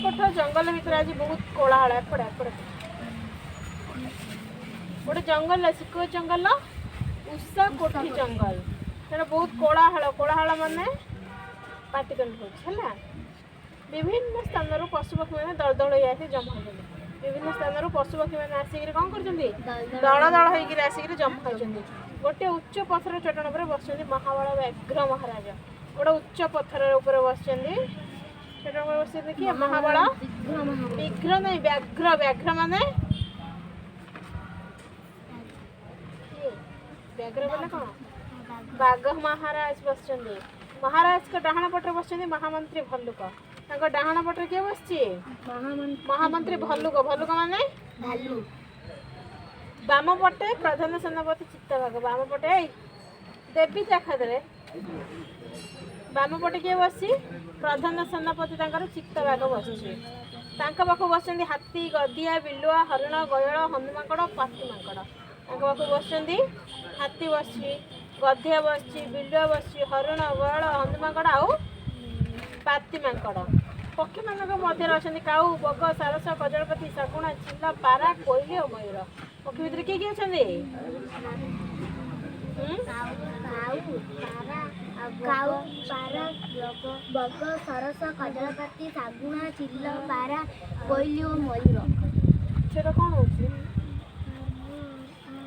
उषाकोट जंगल भितर आज बहुत कोलाहल एपड़े एपड़े गोटे जंगल अच्छी को जंगल उषाकोठी जंगल सेटा बहुत कोलाहल माने पाटिकंड होगा विभिन्न स्थान पशुपक्षी मैंने दल दल हो जमा हो विभिन्न स्थान पशुपक्षी मैंने आसिक कौन कर दल दल होकर आसिक जमा होती गोटे उच्च पथर चट्टान पर बस महाबल व्याघ्र महाराज गोटे उच्च पथर ऊपर बस चट्टान पर बस देखिए महाबल विघ्र नहीं व्याघ्र व्याघ्र माने व्याघ्र बोले कौन बाघ महाराज बस महाराज को डाहाण पटे बस महामंत्री भल्लुक डाहाण पटे किए बस महामंत्री भल्लुक भल्लुक माने भालू बाम पटे प्रधान सेनापति चित्तभाग बाम पटे देवी देखा बाम पटे किए बस प्रधान सेनापति चित्तभाग बस पाख बस हाथी गदिया बिलुआ हरिण गयल हनुमाकड़ पाती माकड़ पाख बस हाथी बस गधिया बस बिलुआ बस हरिण गयल हनुमाकड़ आउ पाती माकड़ पक्षी मान मध्य अच्छा काऊ बग सारस कजलपति शगुना चिल्ला पारा कोइली और मयूर पक्षी भितर किए किए बग सरस कजलपति शगुना चिल्ला पारा कोइली और मयूर से कौन हो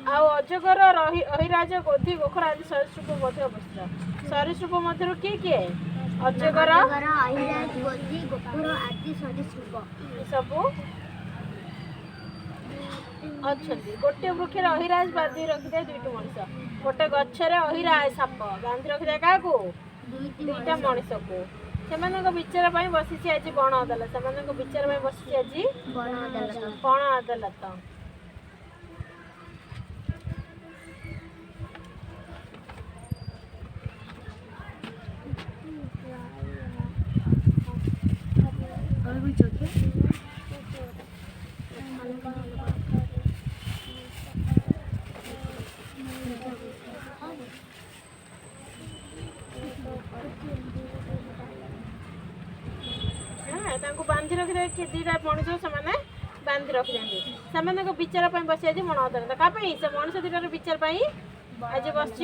अजगर अहिराज गोधी गोखर आदि सरीसृप मध्य अवस्थित सरीसृप मध्य किए किए अजगर अहिराज गोधी गोखर आदि सरीसृप सब अच्छा गोटे वृक्ष अहिराज बांधि रखी था दुईट मनीष गोटे गचर अहिराज साप बांधि रखी था क्या दुईटा मनीष को से विचार बसी आज बण अदालत से विचार बसी आज बण अदालत बांधि रखी दीटा मनीष से बांधि रखी से विचार बस आज बण अदालत क्या से मनीष दीटार विचार आज बस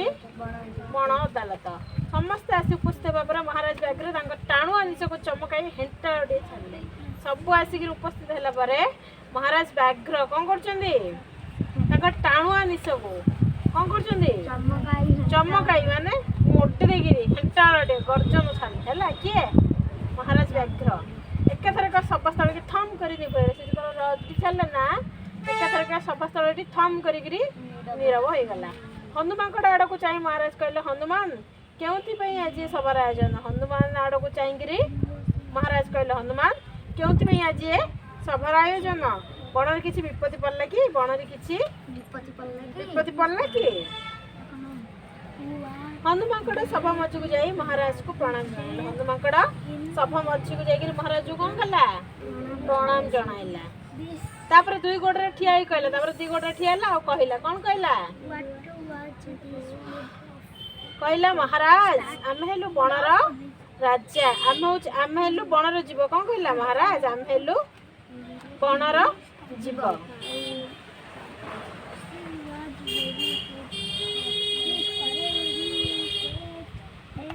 बण अदालत समस्ते आसी उपस्थित होगा महाराज व्याघ्र टाणुआ निश को चमकाई हेंटा छाड़े सब आसिक उपस्थित होगापर महाराज व्याघ्र कौन कर टाणुआ निश को कौन कर चमकाई माने मोटेगिरी हेंटा गर्जन छाड़े है किए महाराज व्याघ्र एकाथरक सभास्थल की थम कर छाड़े ना एकाथरक सभास्थल थम कर नीरव हो गला हनुमाकड़ आड़ को चाह महाराज कहले हनुमान क्यों आज सभार आयोजन हनुमान आड़ को चाहकर महाराज कहले हनुमान क्यों आज सभार आयोजन बण किसी विपत्ति पड़ला कि बण किसी विपत्ति पड़ला कि हनुमाकड़ सभा मझी को जाई महाराज को प्रणाम जनाइला हनुमाकड़ सभा मझी को जाकर महाराज को कौन कला प्रणाम जनाइला तापर दुई गोड़े ठिया कहला तापर दुई गोड़े ठिया आ कहला कौन कहला कहला महाराज आम हेलु बणर राजा आम हेलु बणर जीव कौन कहला महाराज आम हेलु बणर जीव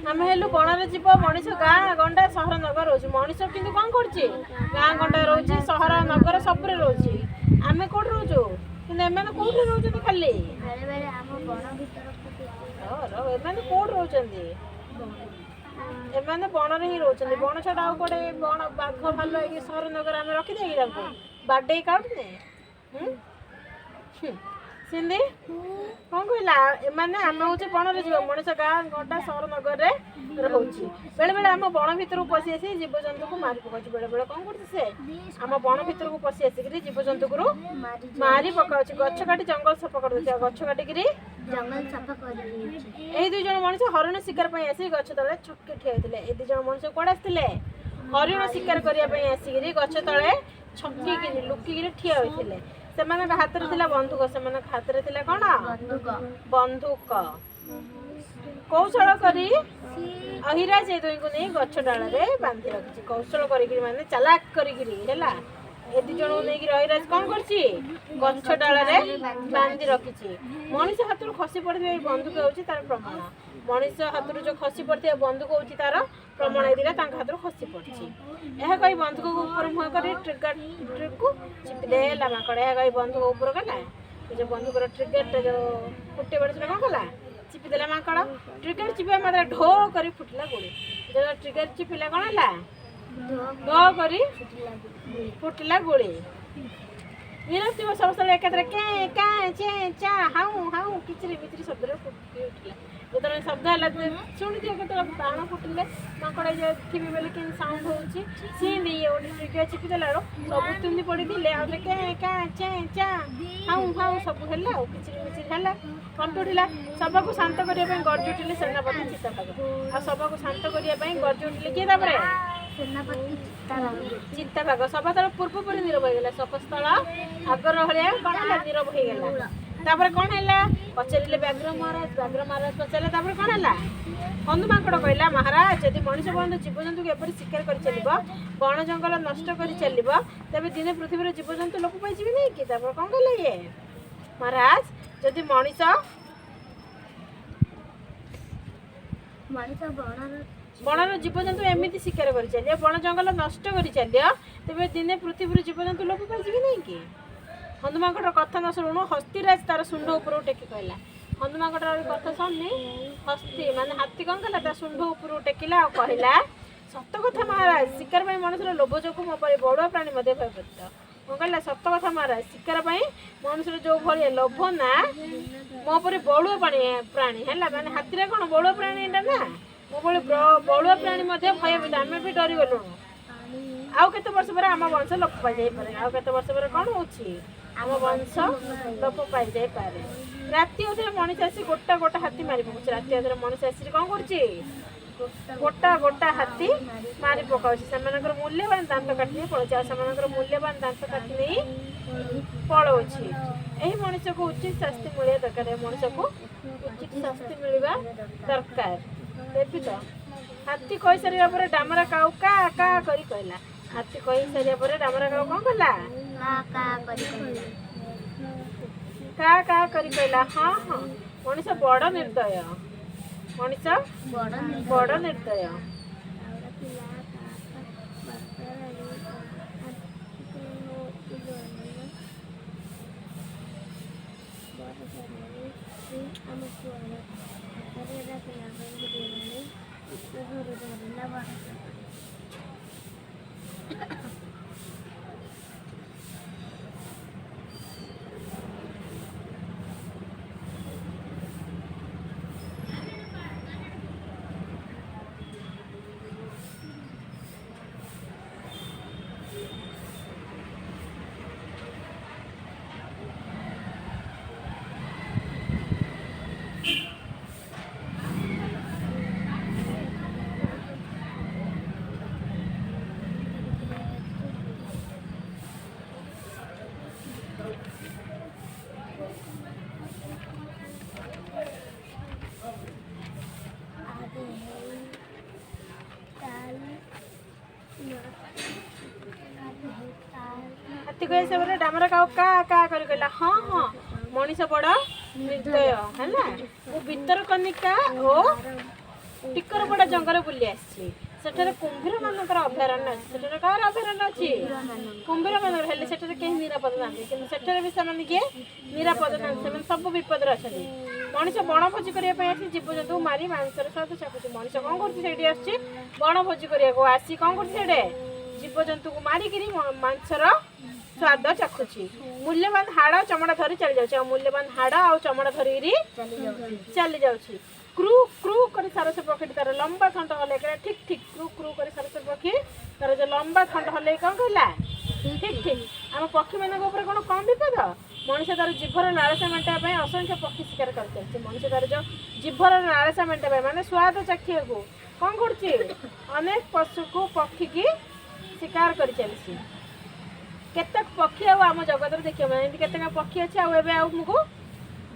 आम हेलु बणर जीव मनीष गाँ गंडा सहर नगर रोचे मनीष किंतु कौन करछे गाँ गंडा रोचे सहर नगर सब रोचे आम कौट रोचु कि एम कौट रोच खाली एम कौट रोचंदी एम बण ही रोचंदी बण छड़ा आउ कोटे बण बाघ भालू आई सहर नगर आम रखी दे बाडे काटने सिंधी कौन कहला एमाने आम हूँ बणरे जीव मनीष गाँ गंडा सहर नगर में रोचे बेले बेले आम बण भर पशि आसी जीवजंतु को मारी पकाउछ बेले बेले कौन कर आम बण भर को पशि आसिक जीवजंतु को मारी पकाउछ गछ काटी जंगल सफा कर गछ काटिक जंगल सफा कर यही दुई जन मनीष हरिण शिकार पर आसी गछ तले छटके ठिया होते ए दुई जन मनीष कौन आसते हरिण शिकार करने आसिक गछ तले छटकी लुकिक ठिया होते से हाथ में बंदूक से हाथ में कौन बंदूक କୌଶଳ କରି ଅହିରାଜ ଏ ଦୁହିଁକୁ ନେଇ ଗଛ ଡାଳରେ ବାନ୍ଧି ରଖିଛି। କୌଶଳ କରିକିରି ମାନେ ଚାଲାକ କରିକିରି ହେଲା ଏ ଦି ଜଣଙ୍କୁ ନେଇକି ଅହିରାଜ କ'ଣ କରିଛି ଗଛ ଡାଳରେ ବାନ୍ଧି ରଖିଛି। ମଣିଷ ହାତରୁ ଖସି ପଡ଼ିଥିବା ଏଇ ବନ୍ଧୁକ ହେଉଛି ତାର ପ୍ରମାଣ। ମଣିଷ ହାତରୁ ଯେଉଁ ଖସି ପଡ଼ିଥିବା ବନ୍ଧୁକ ହେଉଛି ତାର ପ୍ରମାଣ। ଏ ଦିଟା ତାଙ୍କ ହାତରୁ ଖସି ପଡ଼ିଛି। ଏହା କହି ବନ୍ଧୁକକୁ ଉପରେ ମୁହଁ କରି ଟ୍ରିଗରକୁ ଚିପି ଦେଲା ମାଙ୍କଡ଼। ଏହା କହି ବନ୍ଧୁକ ଉପର କଲା ଯେଉଁ ବନ୍ଧୁକର ଟ୍ରିଗରଟା ଯେଉଁ ଫୁଟେ ପଡ଼େ ସେଟା କ'ଣ କଲା ଚିପି ଦେଲା ମାଙ୍କଡ଼। ଟ୍ରିଗର ଚିପିବା ମାତ୍ରେ ଢୋ କରି ଫୁଟିଲା ଗୋଡ଼ି। ଯେତେବେଳେ ଟ୍ରିଗର ଚିପିଲା କ'ଣ ହେଲା ଢୋ କରି ଫୁଟିଲା ଗୋଳି। ବିରକ୍ତିବ ସମସ୍ତଙ୍କୁ ଏକାଥରେ କେଁ କାଁ ଚେଁ ଚାଁ ହାଉଁ ହାଉଁ କିଚିରି ମିଚିରି ଶବ୍ଦରେ ଫୁଟି ଉଠିଲା। ଯେତେବେଳେ ଶବ୍ଦ ହେଲା ଶୁଣିଥିବ କେତେବେଳେ ବାଣ ଫୁଟିଲେ ମାଙ୍କଡ଼ ଥିବି ବୋଲି କେମିତି ସାଉଣ୍ଡ ହେଉଛି ସିଏ ଗୋଟେ ଟ୍ରିଗର ଚିପି ଦେଲା ବେଳୁ ସବୁ ତୁନି ପଡ଼ିଥିଲେ ଆଉ କେଁ କାଁ ଚେଁ ଚାଁ ହାଉଁ ହାଉଁ ସବୁ ହେଲା ଆଉ କିଚିରି ମିଚିରି ହେଲା କଣ୍ଟ ଉଠିଲା। ସଭାକୁ ଶାନ୍ତ କରିବା ପାଇଁ ଗର୍ଜି ଉଠିଲେ ସେନାପତି ଚିତ୍ତାଭାଗ। ଆଉ ସଭାକୁ ଶାନ୍ତ କରିବା ପାଇଁ ଗର୍ଜି ଉଠିଲେ କିଏ ତାପରେ ଚିତ୍ତାଭାଗ। ସଭା ତଳ ପୂର୍ବପରି ନୀରବ ହେଇଗଲା। ସଭାସ୍ଥଳ ଆଗର ଭଳିଆ କ'ଣ ହେଲା ନୀରବ ହେଇଗଲା। ତାପରେ କ'ଣ ହେଲା ପଚାରିଲେ ବ୍ୟାଘ୍ର ମହାରାଜ। ବ୍ୟାଘ୍ର ମହାରାଜ ପଚାରିଲେ ତାପରେ କ'ଣ ହେଲା ହନୁ ମାଙ୍କଡ଼ କହିଲା ମହାରାଜ ଯଦି ମଣିଷ ବନ୍ଧୁ ଜୀବଜନ୍ତୁକୁ ଏପରି ଶିକାର କରି ଚାଲିବ ବଣ ଜଙ୍ଗଲ ନଷ୍ଟ କରି ଚାଲିବ ତେବେ ଦିନେ ପୃଥିବୀର ଜୀବଜନ୍ତୁ ଲୋପ ପାଇଯିବେ ନାଇଁ କି। ତାପରେ କ'ଣ କହିଲେ ଇଏ ମହାରାଜ ଯଦି ମଣିଷ ବଣର ଜୀବଜନ୍ତୁ ଏମିତି ଶିକାର କରି ଚାଲିବ ବଣ ଜଙ୍ଗଲ ନଷ୍ଟ କରି ଚାଲିବ ତେବେ ଦିନେ ପୃଥିବୀରୁ ଜୀବଜନ୍ତୁ ଲୋପ ପାଇଯିବେ ନାଇଁ କି। ହନୁମାଙ୍କଡ଼ର କଥା ନ ଶୁଣୁ ହସ୍ତିରାଜ ତାର ଶୁଣ୍ଡ ଉପରକୁ ଟେକି କହିଲା। ହନୁମାଙ୍କଡ଼ର କଥା ଶୁଣିନି ହସ୍ତି ମାନେ ହାତୀ କ'ଣ କଲା ତା ଶୁଣ୍ଡ ଉପରକୁ ଟେକିଲା ଆଉ କହିଲା ସତ କଥା ମହାରାଜ ଶିକାର ପାଇଁ ମଣିଷର ଲୋଭ ଯୋଗୁଁ ମୋ ପରି ବଡ଼ୁଆ ପ୍ରାଣୀ ମଧ୍ୟ ଭୟଭୀତ। କ'ଣ କହିଲା ସତ କଥା ମହାରାଜ ଶିକାର ପାଇଁ ମଣିଷର ଯେଉଁ ଭଳିଆ ଲୋଭ ନା ମୋ ପରି ବଡ଼ୁଆ ପ୍ରାଣୀ ହେଲା ମାନେ ହାତୀରେ କ'ଣ ବଡ଼ୁଆ ପ୍ରାଣୀ ଏଇଟା ନା ମୋ ଭଳି ବଡ଼ୁଆ ପ୍ରାଣୀ ମଧ୍ୟ ଭୟଭୀତ। ଆମେ ବି ଡରିଗଲୁଣୁ। ଆଉ କେତେ ବର୍ଷ ପରେ ଆମ ବଂଶ ଲୋପ ପାଇଯାଇପାରେ। ଆଉ କେତେ ବର୍ଷ ପରେ କ'ଣ ହେଉଛି ଆମ ବଂଶ ଲୋପ ପାଇଯାଇପାରେ। ରାତି ଅଧରେ ମଣିଷ ଆସି ଗୋଟା ଗୋଟା ହାତୀ ମାରି ପକାଉଛି। ରାତି ଅଧରେ ମଣିଷ ଆସିକି କ'ଣ କରୁଛି ଗୋଟା ଗୋଟା ହାତୀ ମାରି ପକାଉଛି। ସେମାନଙ୍କର ମୂଲ୍ୟବାନ ଦାନ୍ତ କାଟି ନେଇ ପଳାଉଛି। ଆଉ ସେମାନଙ୍କର ମୂଲ୍ୟବାନ ଦାନ୍ତ କାଟି ନେଇ ପଳାଉଛି। ଏହି ମଣିଷକୁ ଉଚିତ ଶାସ୍ତି ମିଳିବା ଦରକାର। ଏ ମଣିଷକୁ ଉଚିତ ଶାସ୍ତି ମିଳିବା ଦରକାର। ଦେବି ତ ହାତୀ କହିସାରିବା ପରେ ଡାମରା କାଉ କା କା କରି କହିଲା। ହାତୀ କହିସାରିବା ପରେ ଡାମରା କାଉ କ'ଣ କଲା କା କା କରି କହିଲା ହଁ ହଁ ମଣିଷ ବଡ଼ ନିର୍ଦ୍ଦୟ। ମଣିଷ ବଡ଼ ନିର୍ଦ୍ଦୟ। ହାତୀ କହି ହିସାବରେ ଡାମରା କାଉ କା କା କରି କହିଲା ହଁ ହଁ ମଣିଷ ବଡ଼ ନିର୍ଦ୍ଦୟ ହେଲା। ମୁଁ ଭିତରକନିକା ଓ ଟିକରପଡ଼ା ଜଙ୍ଗଲ ବୁଲି ଆସିଛି। ସେଠାରେ କୁମ୍ଭୀରମାନଙ୍କର ଅଭୟାରଣ୍ୟ ଅଛି। ସେଠାରେ କାହାର ଅଭୟାରଣ୍ୟ ଅଛି କୁମ୍ଭୀରମାନଙ୍କର। ହେଲେ ସେଠାରେ କେହି ନିରାପଦ ନାହାନ୍ତି। କିନ୍ତୁ ସେଠାରେ ବି ସେମାନେ କିଏ ନିରାପଦ ନାହାନ୍ତି। ସେମାନେ ସବୁ ବିପଦରେ ଅଛନ୍ତି। ମଣିଷ ବଣଭୋଜି କରିବା ପାଇଁ ଆସି ଜୀବଜନ୍ତୁକୁ ମାରି ମାଂସର ସ୍ୱାଦ ଚାଖୁଛି। ମଣିଷ କ'ଣ କରୁଛି ସେଇଠି ଆସୁଛି ବଣଭୋଜି କରିବାକୁ ଆସି କ'ଣ କରୁଛି ସେଇଠି ଜୀବଜନ୍ତୁକୁ ମାରିକିରି ମାଂସର ସ୍ୱାଦ ଚାଖୁଛି। ମୂଲ୍ୟବାନ ହାଡ଼ ଚମଡ଼ା ଧରି ଚାଲି ଯାଉଛି। ଆଉ ମୂଲ୍ୟବାନ ହାଡ଼ ଆଉ ଚମଡ଼ା ଧରିକିରି ଚାଲି ଯାଉଛି। କ୍ରୁ କ୍ରୁ କରି ସାରସ ପକ୍ଷୀ ତାର ଲମ୍ବା ଥଣ୍ଟ ହଲେଇ କହିଲା ଠିକ୍ ଠିକ୍ କ୍ରୁ କ୍ରୁ କରି ସାରସ ପକ୍ଷୀ ତାର ଯେଉଁ ଲମ୍ବା ଥଣ୍ଟ ହଲେଇ କ'ଣ କହିଲା ଠିକ୍ ଠିକ୍। ଆମ ପକ୍ଷୀମାନଙ୍କ ଉପରେ କ'ଣ କମ୍ ବିପଦ। ମଣିଷ ତାର ଜିଭର ଲାଳସା ମେଣ୍ଟାଇବା ପାଇଁ ଅସଂଖ୍ୟ ପକ୍ଷୀ ଶିକାର କରିଚାଲିଛି। ମଣିଷ ତାର ଯେଉଁ ଜିଭର ଲାଳସା ମେଣ୍ଟାଇବା ପାଇଁ ମାନେ ସ୍ୱାଦ ଚାଖିବାକୁ କ'ଣ କରୁଛି ଅନେକ ପଶୁକୁ ପକ୍ଷୀକି ଶିକାର କରିଚାଲିଛି। କେତେକ ପକ୍ଷୀ ଆଉ ଆମ ଜଗତରେ ଦେଖିବାକୁ ଏମିତି କେତେକ ପକ୍ଷୀ ଅଛି ଆଉ ଏବେ ଆଉ ଆମକୁ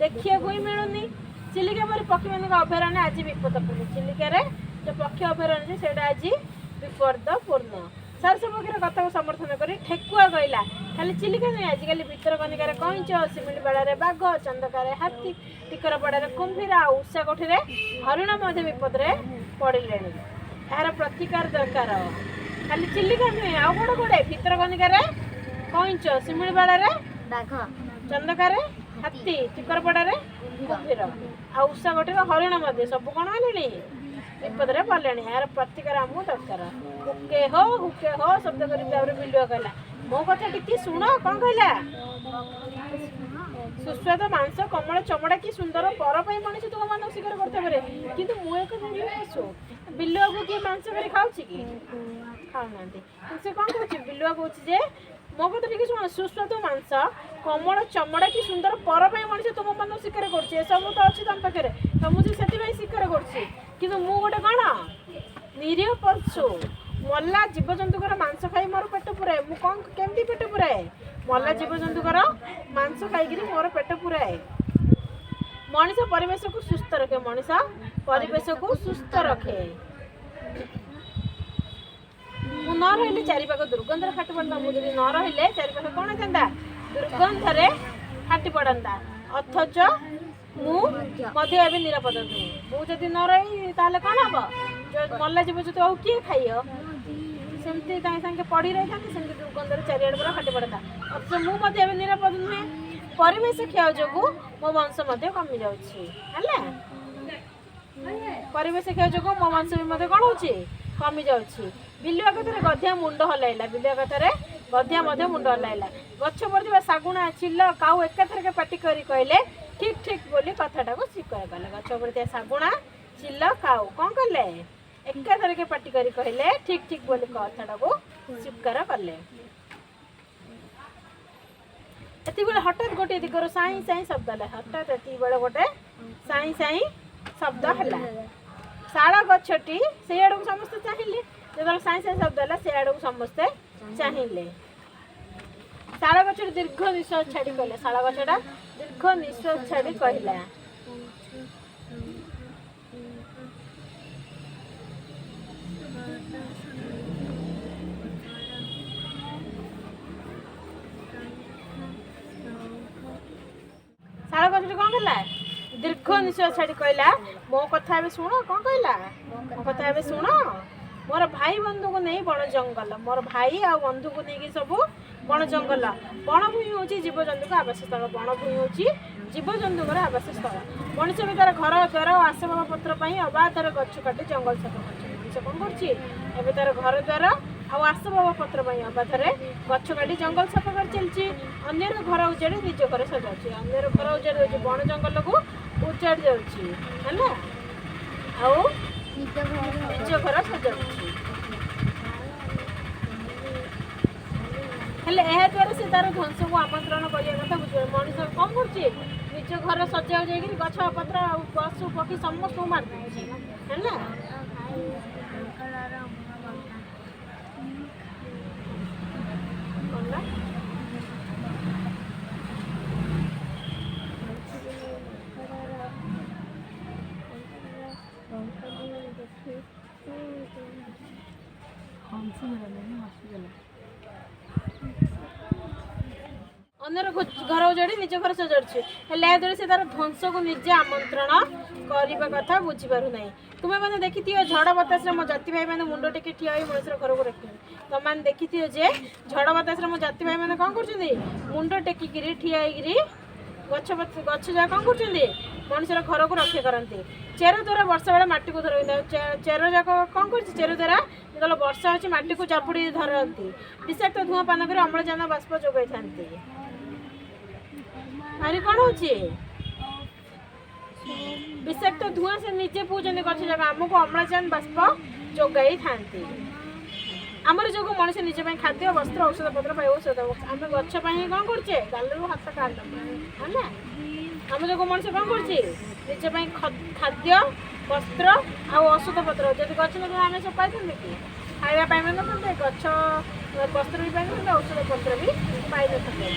ଦେଖିବାକୁ ହିଁ ମିଳୁନି। ଚିଲିକା ପରି ପକ୍ଷୀମାନଙ୍କ ଅଭୟାରଣ୍ୟ ଆଜି ବିପଦପୂର୍ଣ୍ଣ। ଚିଲିକାରେ ଯେଉଁ ପକ୍ଷୀ ଅଭୟାରଣ୍ୟ ସେଇଟା ଆଜି ବିପଦପୂର୍ଣ୍ଣ। ସାର ସପକ୍ଷର କଥାକୁ ସମର୍ଥନ କରି ଠେକୁଆ କହିଲା ଖାଲି ଚିଲିକା ନୁହେଁ, ଆଜିକାଲି ଭିତରକନିକାରେ କଇଁଛ, ଶିମିଳିପାଳରେ ବାଘ, ଚନ୍ଦକାରେ ହାତୀ, ଟିକରପଡ଼ାରେ କୁମ୍ଭୀର ଆଉ ଉଷାକୋଠିରେ ହରିଣ ମଧ୍ୟ ବିପଦରେ ପଡ଼ିଲେଣି। ଏହାର ପ୍ରତିକାର ଦରକାର। ଖାଲି ଚିଲିକା ନୁହେଁ, ଆଉ ଗୋଟେ ଗୋଟେ ଭିତରକନିକାରେ କଇଁଛ, ଶିମିଳିପାଳରେ ବାଘ, ଚନ୍ଦକାରେ ହାତୀ, ଟିକରପଡ଼ାରେ କୁମ୍ଭୀର ଆଉ ଉଷାକୋଠିରେ ହରିଣ ମଧ୍ୟ ସବୁ କ'ଣ ହେଲେଣି ବିପଦରେ ପଡ଼ିଲେଣି। ଏହାର ପ୍ରତିକାର ଆମକୁ ଦରକାର। ହୁକେ ହୋ ଶବ୍ଦ କରି ତାପରେ ବିଲୁଆ କହିଲା ମୋ କଥା ଟିକେ ଶୁଣ। କ'ଣ କହିଲା? ସୁସ୍ୱାଦ ମାଂସ, କମଳ ଚମଡ଼ା, କି ସୁନ୍ଦର ପର ପାଇଁ ମଣିଷ ତୁମମାନଙ୍କୁ ଶିକାର କରୁଥିବା ପରେ, କିନ୍ତୁ ମୁଁ ଏକ ନିରୀହ ପଶୁ। ବିଲୁଆକୁ କିଏ ମାଂସ କରି ଖାଉଛି କି? ଖାଉନାହାନ୍ତି। ସେ କ'ଣ କହୁଛି? ବିଲୁଆ କହୁଛି ଯେ ମୋ କଥା ଟିକେ ଶୁଣ, ସୁସ୍ୱାଦୁ ମାଂସ, କମଳ ଚମଡ଼ା, କି ସୁନ୍ଦର ପର ପାଇଁ ମଣିଷ ତୁମମାନଙ୍କୁ ଶିକାର କରୁଛି। ଏସବୁ ତ ଅଛି ତମ ପାଖରେ, ତ ମୁଁ ସେଥିପାଇଁ ଶିକାର କରୁଛି। କିନ୍ତୁ ମୁଁ ଗୋଟେ କ'ଣ ନିରୀହ ପଶୁ। ମଲା ଜୀବଜନ୍ତୁଙ୍କର ମାଂସ ଖାଇ ମୋର ପେଟ ପୁରାଏ। ମୁଁ କ'ଣ କେମିତି ପେଟ ପୁରାଏ? ମଲା ଜୀବଜନ୍ତୁଙ୍କର ମାଂସ ଖାଇକିରି ମୋର ପେଟ ପୁରାଏ। ମଣିଷ ପରିବେଶକୁ ସୁସ୍ଥ ରଖେ। ମଣିଷ ପରିବେଶକୁ ସୁସ୍ଥ ରଖେ। ମୁଁ ନ ରହିଲେ ଚାରିପାଖ ଦୁର୍ଗନ୍ଧରେ ଫାଟି ପଡ଼ନ୍ତା। ମୁଁ ଯଦି ନ ରହିଲେ ଚାରିପାଖ କ'ଣ ହେଇଥାନ୍ତା? ଦୁର୍ଗନ୍ଧରେ ଫାଟି ପଡ଼ନ୍ତା। ଅଥଚ ମୁଁ ମଧ୍ୟ ଏବେ ନିରାପଦ ନୁହେଁ। ମୁଁ ଯଦି ନ ରହି ତାହେଲେ କ'ଣ ହବ? ମଲା ଜୀବଜନ୍ତୁ ଆଉ କିଏ ଖାଇବ? ସେମିତି ତାଙ୍କ ସାଙ୍ଗେ ପଡ଼ି ରହିଥାନ୍ତି, ସେମିତି ଦୁର୍ଗନ୍ଧରେ ଚାରିଆଡ଼େ ପୁରା ଫାଟି ପଡ଼ନ୍ତା। ଅଥଚ ମୁଁ ମଧ୍ୟ ଏବେ ନିରାପଦ ନୁହେଁ। ପରିବେଶ କ୍ଷୟ ଯୋଗୁଁ ମୋ ବଂଶ ମଧ୍ୟ କମିଯାଉଛି। ହେଲା, ପରିବେଶ କ୍ଷୟ ଯୋଗୁଁ ମୋ ବଂଶ ବି ମଧ୍ୟ କ'ଣ ହେଉଛି? କମିଯାଉଛି। ବିଲୁଆ କଥାରେ ଗଧିଆ ମୁଣ୍ଡ ହଲାଇଲା। ବିଲୁଆ କଥାରେ ଗଧିଆ ମଧ୍ୟ ମୁଣ୍ଡ ହଲାଇଲା। ଗଛ ପଡ଼ିଥିବା ଶାଗୁଣା, ଚିଲ, କାଉ ଏକାଥରକେ ପାଟି କରି କହିଲେ ଠିକ୍ ଠିକ୍ ବୋଲି କଥାଟାକୁ ସ୍ୱୀକାର କଲେ। ଗଛ ପଡ଼ିଥିବା ଶାଗୁଣା, ଚିଲ, କାଉ କ'ଣ କଲେ? ଏକାଥରକେ ପାଟି କରି କହିଲେ ଠିକ୍ ଠିକ୍ ବୋଲି କଥାଟାକୁ ସ୍ୱୀକାର କଲେ। ଏତିକିବେଳେ ହଠାତ୍ ଗୋଟିଏ ଦିଗରୁ ସାଇଁ ସାଇଁ ଶବ୍ଦ ହେଲା। ହଠାତ୍ ଏତିକିବେଳେ ଗୋଟେ ସାଇଁ ସାଇଁ ଶବ୍ଦ ହେଲା। ଶାଳ ଗଛଟି ସେଇ ଆଡ଼କୁ ସମସ୍ତେ ଚାହିଁଲେ। ଯେତେବେଳେ ସାଇଁ ସାଇଁ ଶବ୍ଦ ହେଲା ସେ ଆଡ଼କୁ ସମସ୍ତେ ଚାହିଁଲେ। ଶାଳ ଗଛଟି ଦୀର୍ଘ ନିଶ୍ୱାସ ଛାଡ଼ି କହିଲା। ଶାଳ ଗଛଟା ଦୀର୍ଘ ନିଶ୍ୱାସ ଛାଡ଼ି କହିଲା। ଶାଳ ଗଛଟି କ'ଣ କଲା? ଦୀର୍ଘ ନିଶ୍ୱାସ ଛାଡ଼ି କହିଲା ମୋ କଥା ଏବେ ଶୁଣ। କ'ଣ କହିଲା? ମୋ କଥା ଏବେ ଶୁଣ। ମୋର ଭାଇ ବନ୍ଧୁକୁ ନେଇ ବଣ ଜଙ୍ଗଲ, ମୋର ଭାଇ ଆଉ ବନ୍ଧୁକୁ ନେଇକି ସବୁ ବଣ ଜଙ୍ଗଲ। ବଣଭୂମି ହେଉଛି ଜୀବଜନ୍ତୁଙ୍କ ଆବାସସ୍ଥଳ। ବଣଭୂମି ହେଉଛି ଜୀବଜନ୍ତୁଙ୍କର ଆବାସସ୍ଥଳ। ମଣିଷ ବି ତା'ର ଘର ଦ୍ୱାର ଓ ଆସବାବ ପତ୍ର ପାଇଁ ଅବାଧରେ ଗଛ କାଟି ଜଙ୍ଗଲ ସଫା କରୁଛି। ମଣିଷ କ'ଣ କରୁଛି? ଏବେ ତା'ର ଘର ଦ୍ୱାର ଆଉ ଆସବାବ ପତ୍ର ପାଇଁ ଅବାଧରେ ଗଛ କାଟି ଜଙ୍ଗଲ ସଫା କରି ଚାଲିଛି। ଅନ୍ୟର ଘର ଉଜାଡ଼ି ନିଜ ଘର ସଜାଉଛି। ଅନ୍ୟର ଘର ଉଜାଡ଼ି ଦେଉଛି, ବଣ ଜଙ୍ଗଲକୁ ଉଜାଡ଼ି ଦେଉଛି। ହେଲା, ଆଉ ନିଜ ଘର ସଜାଉଛି। ହେଲେ ଏହା ଦ୍ୱାରା ସେ ତାର ଧ୍ୱଂସକୁ ଆମନ୍ତ୍ରଣ କରିବା କଥା ବୁଝିବ। ମଣିଷ କ'ଣ କରୁଛି? ନିଜ ଘର ସଜାଉ ଯାଇକିରି ଗଛ ପତ୍ର ଆଉ ପଶୁ ପକ୍ଷୀ ସମସ୍ତଙ୍କୁ ମାରିଦେଉଛି। ହେଲା, ଅନ୍ୟର ଘର ଉଜାଡ଼ି ନିଜ ଘର ସଜାଡ଼ୁଛି। ହେଲେ ଏହା ଦ୍ୱାରା ସେ ତାର ଧ୍ୱଂସକୁ ନିଜେ ଆମନ୍ତ୍ରଣ କରିବା କଥା ବୁଝିପାରୁନାହିଁ। ତୁମେମାନେ ଦେଖିଥିବ ଝଡ଼ ବତାସରେ ମୋ ଜାତି ଭାଇମାନେ ମୁଣ୍ଡ ଟେକି ଠିଆ ହୋଇ ମଣିଷର ଘରକୁ ରଖିଛନ୍ତି। ତୁମମାନେ ଦେଖିଥିବ ଯେ ଝଡ଼ ବତାସରେ ମୋ ଜାତି ଭାଇମାନେ କ'ଣ କରୁଛନ୍ତି? ମୁଣ୍ଡ ଟେକିକିରି ଠିଆ ହେଇକିରି ଗଛ ଯାହା କ'ଣ କରୁଛନ୍ତି? ମଣିଷର ଘରକୁ ରକ୍ଷା କରନ୍ତି। ଚେର ଦ୍ୱାରା ବର୍ଷା ବେଳେ ମାଟିକୁ ଧରନ୍ତି। ଚେର ଯାକ କ'ଣ କରୁଛି? ଚେର ଦ୍ୱାରା ଯେତେବେଳେ ବର୍ଷା ହେଉଛି ମାଟିକୁ ଚାପୁଡ଼ି ଧରନ୍ତି। ବିଷାକ୍ତ ଧୂଆଁ ପାନ କରି ଅମ୍ଳଜାନ ବାଷ୍ପ ଯୋଗାଇଥାନ୍ତି। ଆହୁରି କ'ଣ ହେଉଛି? ବିଷାକ୍ତ ଧୂଆଁ ସେ ନିଜେ ପିଉଛନ୍ତି। ଗଛ ଯାକ ଆମକୁ ଅମ୍ଳଜାନ ବାଷ୍ପ ଯୋଗାଇଥାନ୍ତି। ଆମର ଯୋଗୁଁ ମଣିଷ ନିଜ ପାଇଁ ଖାଦ୍ୟ, ବସ୍ତ୍ର, ଔଷଧ ପତ୍ର ପାଇ ଔଷଧ। ଆମେ ଗଛ ପାଇଁ ହିଁ କ'ଣ କରୁଛେ? ଗାଲରୁ ହାତ କାଢ଼ିଦେବୁ। ହେଲା, ଆମ ଯୋଗୁଁ ମଣିଷ କ'ଣ କରୁଛି? ନିଜ ପାଇଁ ଖାଦ୍ୟ, ବସ୍ତ୍ର ଆଉ ଔଷଧ ପତ୍ର। ଯଦି ଗଛ ନଥାନ୍ତା ଆମେ ସବୁ ପାଇଥାନ୍ତେ କି? ଖାଇବା ପାଇଁ ନଥାନ୍ତେ, ଗଛ ବସ୍ତ୍ର ବି ପାଇନଥାନ୍ତେ, ଔଷଧ ପତ୍ର ବି ପାଇନଥାନ୍ତେ।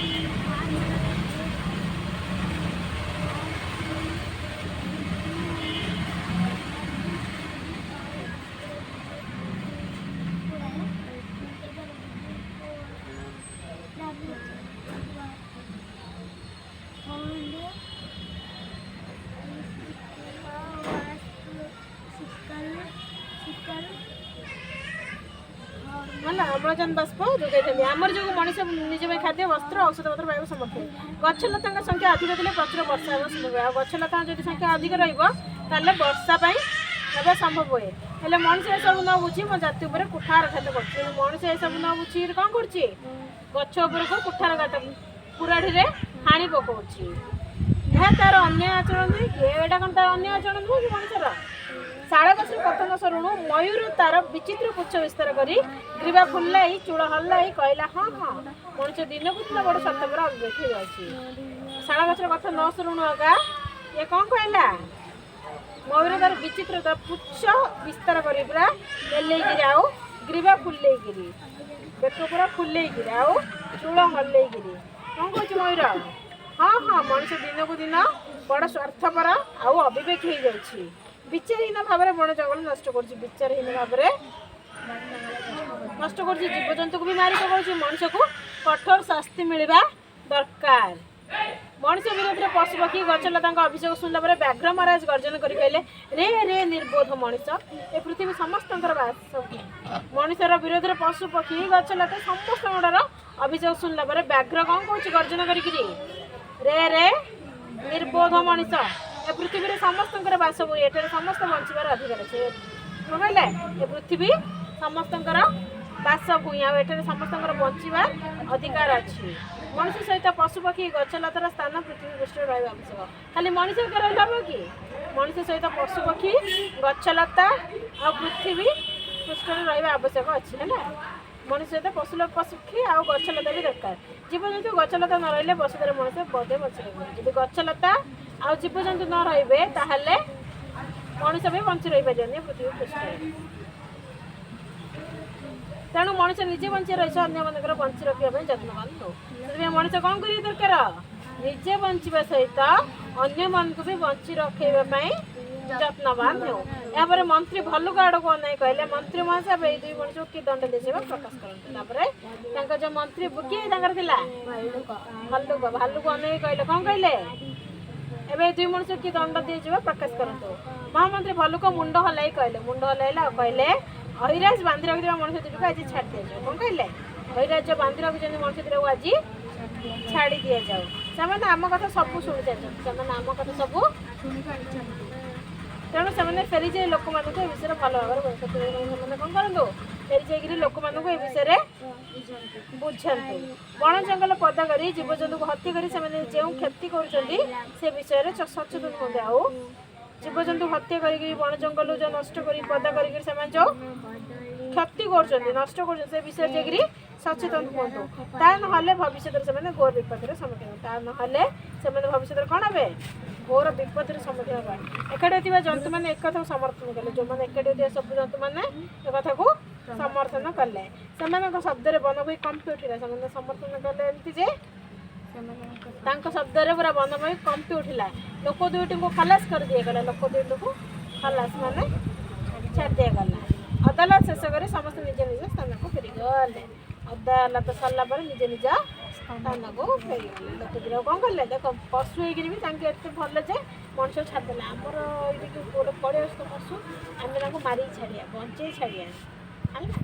ଅମ୍ଳଜାନ ବାଷ୍ପ ଯୋଗାଇଥାନ୍ତି। ଆମର ଯୋଗୁଁ ମଣିଷ ନିଜ ପାଇଁ ଖାଦ୍ୟ ବସ୍ତ୍ର ଔଷଧପତ୍ର ପାଇବା ସମର୍ଥ। ଗଛଲତାଙ୍କ ସଂଖ୍ୟା ଅଧିକ ଥିଲେ ପ୍ରଚୁର ବର୍ଷା ହେବା ସମ୍ଭବ। ଆଉ ଗଛଲତାଙ୍କ ଯଦି ସଂଖ୍ୟା ଅଧିକ ରହିବ ତାହେଲେ ବର୍ଷା ପାଇଁ ହେବା ସମ୍ଭବ ହୁଏ। ହେଲେ ମଣିଷ ଏସବୁ ନ ବୁଝି ମୋ ଜାତି ଉପରେ କୁଠାରଘାତ କରୁଛି। ମଣିଷ ଏସବୁ ନ ବୁଝି କ'ଣ କରୁଛି? ଗଛ ଉପରକୁ କୁଠାରଘାତ କୁରାଢ଼ୀରେ ହାଣି ପକାଉଛି। ଏହା ତାର ଅନ୍ୟ ଆଚରଣ ନୁହେଁ କି? ଏଇଟା କ'ଣ ତାର ଅନ୍ୟ ଆଚରଣ ନୁହେଁ କି ମଣିଷର? ଶାଳ ଗଛର ପତନ ସରୁଣୁ ମୟୂର ତାର ବିଚିତ୍ର ପୁଚ୍ଛ ବିସ୍ତାର କରି ଗ୍ରୀବା ଫୁଲାଇ ଚୂଳ ହଲାଇ କହିଲା ହଁ ହଁ। ମଣିଷ ଦିନକୁ ଦିନ ବଡ଼ ସ୍ୱାର୍ଥପର ଅବିବେକ ହେଇଯାଉଛି। ଶାଳ ଗଛର କଥା ନ ଶୁଣୁ ଆଗା ଇଏ କ'ଣ କହିଲା? ମୟୂର ତାର ବିଚିତ୍ର ତା ପୁଚ୍ଛ ବିସ୍ତାର କରି ପୁରା ହେଲେଇକିରି ଆଉ ଗ୍ରୀବା ଫୁଲେଇକିରି ବେକ ପୁରା ଫୁଲେଇକିରି ଆଉ ଚୂଳ ହଲେଇକିରି କ'ଣ କହୁଛି ମୟୂର? ହଁ ହଁ ମଣିଷ ଦିନକୁ ଦିନ ବଡ଼ ସ୍ୱାର୍ଥପର ଆଉ ଅବିବେକ ହେଇଯାଉଛି। ବିଚାରହୀନ ଭାବରେ ବଣ ଜଙ୍ଗଲ ନଷ୍ଟ କରୁଛି। ବିଚାରହୀନ ଭାବରେ ନଷ୍ଟ କରୁଛି। ଜୀବଜନ୍ତୁକୁ ବି ମାରି ପକାଉଛି। ମଣିଷକୁ କଠୋର ଶାସ୍ତି ମିଳିବା ଦରକାର। ମଣିଷ ବିରୋଧରେ ପଶୁପକ୍ଷୀ ଗଛଲତାଙ୍କ ଅଭିଯୋଗ ଶୁଣିଲା ପରେ ବ୍ୟାଘ୍ର ମହାରାଜ ଗର୍ଜନ କରି କହିଲେ ରେ ରେ ନିର୍ବୋଧ ମଣିଷ, ଏ ପୃଥିବୀ ସମସ୍ତଙ୍କର ବାସଭୂମି। ମଣିଷର ବିରୋଧରେ ପଶୁପକ୍ଷୀ ଗଛଲତା ସମସ୍ତଙ୍କର ଅଭିଯୋଗ ଶୁଣିଲା ପରେ ବ୍ୟାଘ୍ର କ'ଣ କହୁଛି ଗର୍ଜନ କରିକିରି? ରେ ରେ ନିର୍ବୋଧ ମଣିଷ, ଏ ପୃଥିବୀରେ ସମସ୍ତଙ୍କର ବାସଭୂମି। ଏଠାରେ ସମସ୍ତେ ବଞ୍ଚିବାର ଅଧିକାର ଅଛି। କ'ଣ କହିଲେ? ଏ ପୃଥିବୀ ସମସ୍ତଙ୍କର ବାସଭୂମି ଆଉ ଏଠାରେ ସମସ୍ତଙ୍କର ବଞ୍ଚିବାର ଅଧିକାର ଅଛି। ମଣିଷ ସହିତ ପଶୁପକ୍ଷୀ ଗଛଲତାର ସ୍ଥାନ ପୃଥିବୀ ପୃଷ୍ଠରେ ରହିବା ଆବଶ୍ୟକ। ଖାଲି ମଣିଷ ଏକା ରହିଲେ ହେବ କି? ମଣିଷ ସହିତ ପଶୁପକ୍ଷୀ ଗଛଲତା ଆଉ ପୃଥିବୀ ପୃଷ୍ଠରେ ରହିବା ଆବଶ୍ୟକ ଅଛି ହେଲା। ମଣିଷ ସହିତ ପଶୁପକ୍ଷୀ ଆଉ ଗଛଲତା ବି ଦରକାର। ଜୀବଜନ୍ତୁ ଗଛଲତା ନ ରହିଲେ ବସୁଧର ମଣିଷ ବୋଧେ ବଞ୍ଚି ରହିବ। ଯଦି ଗଛଲତା ଆଉ ଜୀବଜନ୍ତୁ ନ ରହିବେ ତାହେଲେ ମଣିଷ ବି ବଞ୍ଚି ରହିପାରିବନି ପୃଥିବୀ ପୃଷ୍ଠରେ। ତେଣୁ ମଣିଷ ନିଜେ ବଞ୍ଚି ରହିଛି ଅନ୍ୟମାନଙ୍କର ବଞ୍ଚି ରଖିବା ପାଇଁ ଯତ୍ନବାନ ହଉ। ସେଥିପାଇଁ ମଣିଷ କ'ଣ କରିବା ଦରକାର? ନିଜେ ବଞ୍ଚିବା ସହିତ ଅନ୍ୟମାନଙ୍କୁ ବି ବଞ୍ଚି ରଖେଇବା ପାଇଁ ଯତ୍ନବାନ ହେଉ। ଏହାପରେ ମନ୍ତ୍ରୀ ଭଲ୍ଲୁକ ଆଡ଼କୁ ଅନାଇ କହିଲେ ମନ୍ତ୍ରୀ ମହାଶୟ ଏଇ ଦୁଇ ମଣିଷକୁ କି ଦଣ୍ଡ ଦିଆଯିବ ପ୍ରକାଶ କରନ୍ତୁ। ତାପରେ ତାଙ୍କ ଯେଉଁ ମନ୍ତ୍ରୀ କିଏ ତାଙ୍କର ଥିଲା? ଭଲ୍ଲୁକ। ଭାଲୁକୁ ଅନେଇ କହିଲେ କ'ଣ କହିଲେ? ଏବେ ଦୁଇ ମଣିଷକୁ କି ଦଣ୍ଡ ଦିଆଯିବ ପ୍ରକାଶ କରନ୍ତୁ। ମହାମନ୍ତ୍ରୀ ଭଲ୍ଲୁକ ମୁଣ୍ଡ ହଲାଇ କହିଲେ। ମୁଣ୍ଡ ହଲାଇଲେ ଆଉ କହିଲେ ଅହିରାଜ ବାନ୍ଧି ରଖିଥିବା ମଣିଷ ଦୁଇଟାକୁ ଆଜି ଛାଡ଼ି ଦିଆଯାଉ। କ'ଣ କହିଲେ? ଅହିରାଜ ବାନ୍ଧି ରଖିଛନ୍ତି ମଣିଷ ଦୁଇଟାକୁ ଆଜି ଛାଡ଼ି ଦିଆଯାଉ। ସେମାନେ ଆମ କଥା ସବୁ ଶୁଣି ସାରିଛନ୍ତି। ସେମାନେ ଆମ କଥା ସବୁ ତେଣୁ ସେମାନେ ଫେରି ଯାଇ ଲୋକମାନଙ୍କୁ ଏ ବିଷୟରେ ଭଲ ଭାବରେ ସେମାନେ କ'ଣ କରନ୍ତୁ? ଫେରି ଯାଇକରି ଲୋକମାନଙ୍କୁ ଏ ବିଷୟରେ ବୁଝାନ୍ତୁ। ବଣ ଜଙ୍ଗଲ ପଦା କରି ଜୀବଜନ୍ତୁଙ୍କୁ ହତ୍ୟା କରି ସେମାନେ ଯେଉଁ କ୍ଷତି କରୁଛନ୍ତି ସେ ବିଷୟରେ ସଚେତନ ହୁଅନ୍ତି। ଆଉ ଜୀବଜନ୍ତୁ ହତ୍ୟା କରିକି ବଣ ଜଙ୍ଗଲ ଯେଉଁ ନଷ୍ଟ କରି ପଦା କରିକି ସେମାନେ ଯେଉଁ କ୍ଷତି କରୁଛନ୍ତି ନଷ୍ଟ କରୁଛନ୍ତି ସେ ବିଷୟରେ ଯାଇକରି ସଚେତନ ହୁଅନ୍ତୁ। ତା ନହେଲେ ଭବିଷ୍ୟତରେ ସେମାନେ ଘୋର ବିପଦରେ ସମ୍ମୁଖୀନ ହେବେ। ତା ନହେଲେ ସେମାନେ ଭବିଷ୍ୟତରେ କ'ଣ ହେବେ? ଘୋର ବିପଦରେ ସମ୍ମୁଖୀନ ହେବେ। ଏକାଠି ଥିବା ଜନ୍ତୁମାନେ ଏକଥାକୁ ସମର୍ଥନ କଲେ। ଯେଉଁମାନେ ଏକାଠି ଥିବା ସବୁ ଜନ୍ତୁମାନେ ଏକଥାକୁ ସମର୍ଥନ କଲେ। ସେମାନଙ୍କ ଶବ୍ଦରେ ବନଭୂମି କମ୍ପି ଉଠିଲା। ସେମାନେ ସମର୍ଥନ କଲେ ଏମିତି ଯେ ତାଙ୍କ ଶବ୍ଦରେ ପୁରା ବନଭୂମି କମ୍ପି ଉଠିଲା। ଲୋକ ଦୁଇଟିଙ୍କୁ ଖଲାସ କରି ଦିଆଗଲା। ଲୋକ ଦୁଇଟିକୁ ଖଲାସ ମାନେ ଛାଡ଼ି ଦିଆଗଲା। ଅଦାଲତ ଶେଷ କରି ସମସ୍ତେ ନିଜ ନିଜ ସ୍ଥାନକୁ ଫେରିଗଲେ। ଅଦାଲତ ସରିଲା ପରେ ନିଜ ନିଜ ସ୍ଥାନକୁ ଫେରିଗଲେ। ଲୋକ ଦୁଇଟା କ'ଣ କଲେ? ଦେଖ ପଶୁ ହେଇକିରି ବି ତାଙ୍କୁ ଏତେ ଭଲ ଯେ ମଣିଷ ଛାଡ଼ିଦେଲେ। ଆମର ଏଇଠି ଗୋଟେ ପଳେଇ ଆସୁଛ ପଶୁ ଆମେ ତାଙ୍କୁ ମାରିକି ଛାଡ଼ିବା ବଞ୍ଚେଇ ଛାଡ଼ିବା ହେଲା।